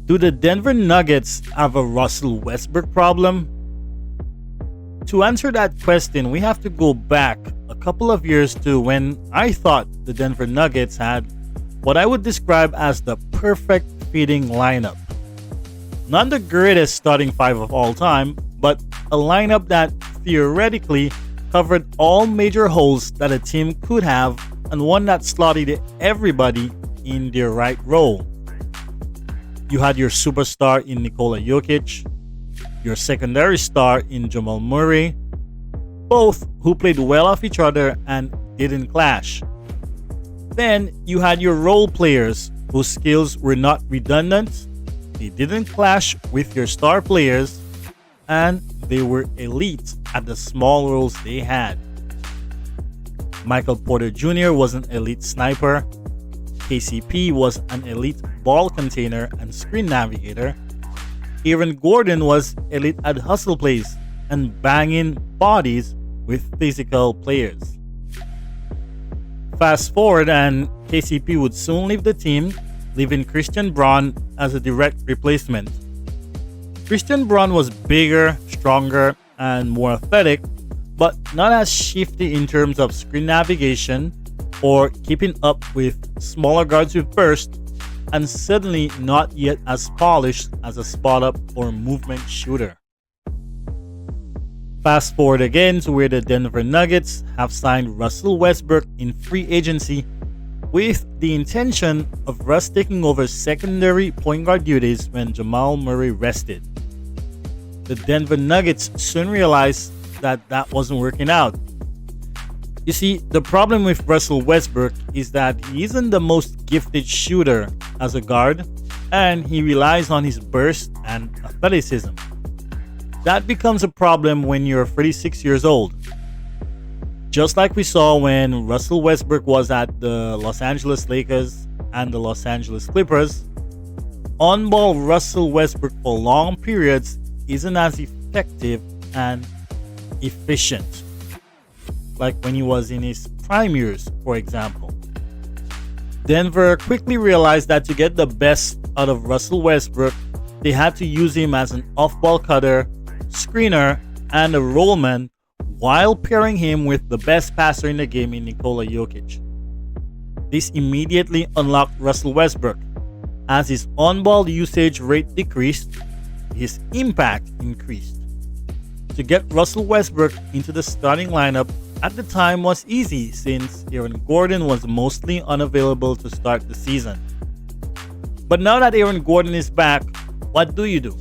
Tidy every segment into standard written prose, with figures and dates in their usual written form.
Do the Denver Nuggets have a Russell Westbrook problem? To answer that question, we have to go back a couple of years to when I thought the Denver Nuggets had what I would describe as the perfect fitting lineup. Not the greatest starting five of all time, but a lineup that theoretically covered all major holes that a team could have and one that slotted everybody in their right role. You had your superstar in Nikola Jokic, your secondary star in Jamal Murray, both who played well off each other and didn't clash. Then you had your role players whose skills were not redundant, they didn't clash with your star players, and they were elite at the small roles they had. Michael Porter Jr. was an elite sniper, KCP was an elite ball container and screen navigator, Aaron Gordon was elite at hustle plays and banging bodies with physical players. Fast forward and KCP would soon leave the team, leaving Christian Braun as a direct replacement. Christian Braun was bigger, stronger, and more athletic, but not as shifty in terms of screen navigation or keeping up with smaller guards with burst, and certainly not yet as polished as a spot-up or movement shooter. Fast forward again to where the Denver Nuggets have signed Russell Westbrook in free agency with the intention of Russ taking over secondary point guard duties when Jamal Murray rested. The Denver Nuggets soon realized that wasn't working out. You see, the problem with Russell Westbrook is that he isn't the most gifted shooter as a guard, and he relies on his burst and athleticism. That becomes a problem when you're 36 years old. Just like we saw when Russell Westbrook was at the Los Angeles Lakers and the Los Angeles Clippers, on-ball Russell Westbrook for long periods isn't as effective and efficient like when he was in his prime years, for example. Denver quickly realized that to get the best out of Russell Westbrook, they had to use him as an off-ball cutter, screener, and a rollman while pairing him with the best passer in the game in Nikola Jokic. This immediately unlocked Russell Westbrook. As his on-ball usage rate decreased, his impact increased. To get Russell Westbrook into the starting lineup at the time was easy since Aaron Gordon was mostly unavailable to start the season. But now that Aaron Gordon is back, what do you do?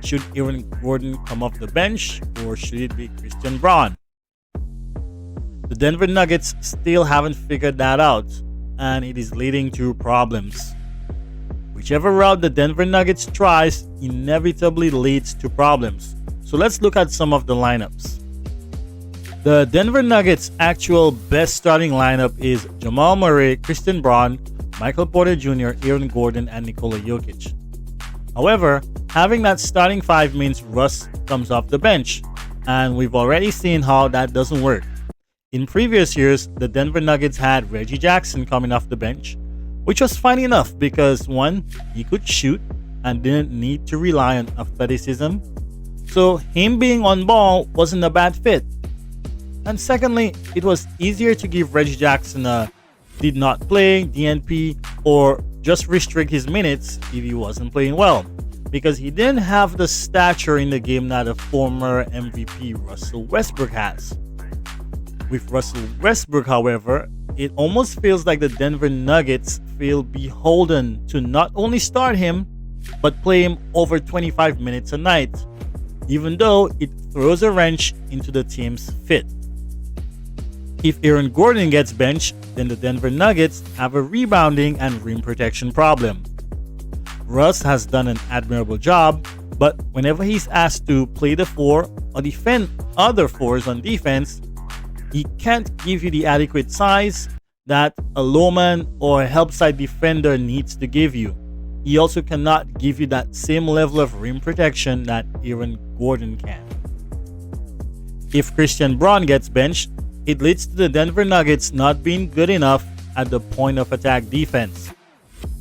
Should Aaron Gordon come off the bench or should it be Christian Braun? The Denver Nuggets still haven't figured that out, and it is leading to problems. Whichever route the Denver Nuggets tries inevitably leads to problems. So let's look at some of the lineups. The Denver Nuggets' actual best starting lineup is Jamal Murray, Christian Braun, Michael Porter Jr., Aaron Gordon, and Nikola Jokic. However, having that starting five means Russ comes off the bench, and we've already seen how that doesn't work. In previous years, the Denver Nuggets had Reggie Jackson coming off the bench, which was fine enough because one, he could shoot and didn't need to rely on athleticism, so him being on ball wasn't a bad fit. And secondly, it was easier to give Reggie Jackson a did not play, DNP, or just restrict his minutes if he wasn't playing well, because he didn't have the stature in the game that a former MVP Russell Westbrook has. With Russell Westbrook, however, it almost feels like the Denver Nuggets feel beholden to not only start him, but play him over 25 minutes a night, even though it throws a wrench into the team's fit. If Aaron Gordon gets benched, then the Denver Nuggets have a rebounding and rim protection problem. Russ has done an admirable job, but whenever he's asked to play the four or defend other fours on defense, he can't give you the adequate size that a lowman or a help side defender needs to give you. He also cannot give you that same level of rim protection that Aaron Gordon can. If Christian Braun gets benched, it leads to the Denver Nuggets not being good enough at the point of attack defense.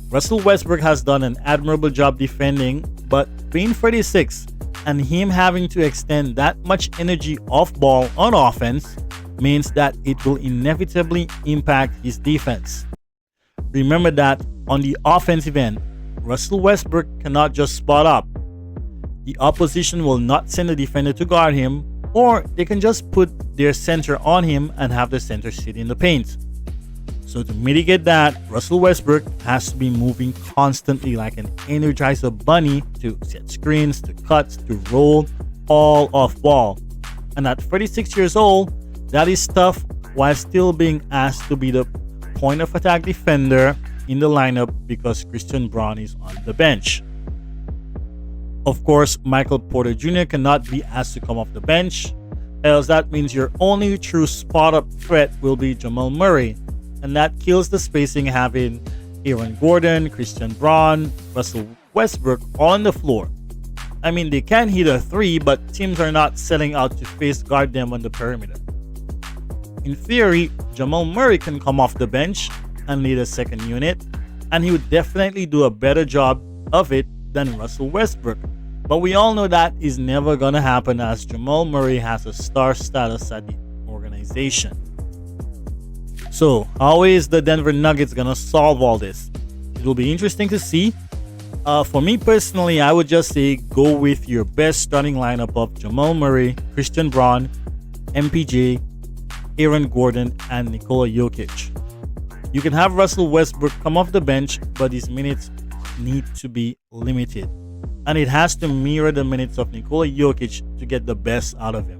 Russell Westbrook has done an admirable job defending, but being 36 and him having to extend that much energy off ball on offense means that it will inevitably impact his defense. Remember that on the offensive end, Russell Westbrook cannot just spot up. The opposition will not send a defender to guard him, or they can just put their center on him and have the center sit in the paint. So to mitigate that, Russell Westbrook has to be moving constantly like an Energizer bunny to set screens, to cut, to roll, all off ball. And at 36 years old, that is tough while still being asked to be the point of attack defender in the lineup because Christian Braun is on the bench. Of course, Michael Porter Jr. cannot be asked to come off the bench, else that means your only true spot-up threat will be Jamal Murray, and that kills the spacing having Aaron Gordon, Christian Braun, Russell Westbrook all on the floor. I mean, they can hit a three, but teams are not setting out to face guard them on the perimeter. In theory, Jamal Murray can come off the bench and lead a second unit, and he would definitely do a better job of it than Russell Westbrook. But we all know that is never going to happen as Jamal Murray has a star status at the organization. So, how is the Denver Nuggets going to solve all this? It will be interesting to see. For me personally, I would just say go with your best starting lineup of Jamal Murray, Christian Braun, MPJ, Aaron Gordon, and Nikola Jokic. You can have Russell Westbrook come off the bench, but his minutes need to be limited. And it has to mirror the minutes of Nikola Jokic to get the best out of him.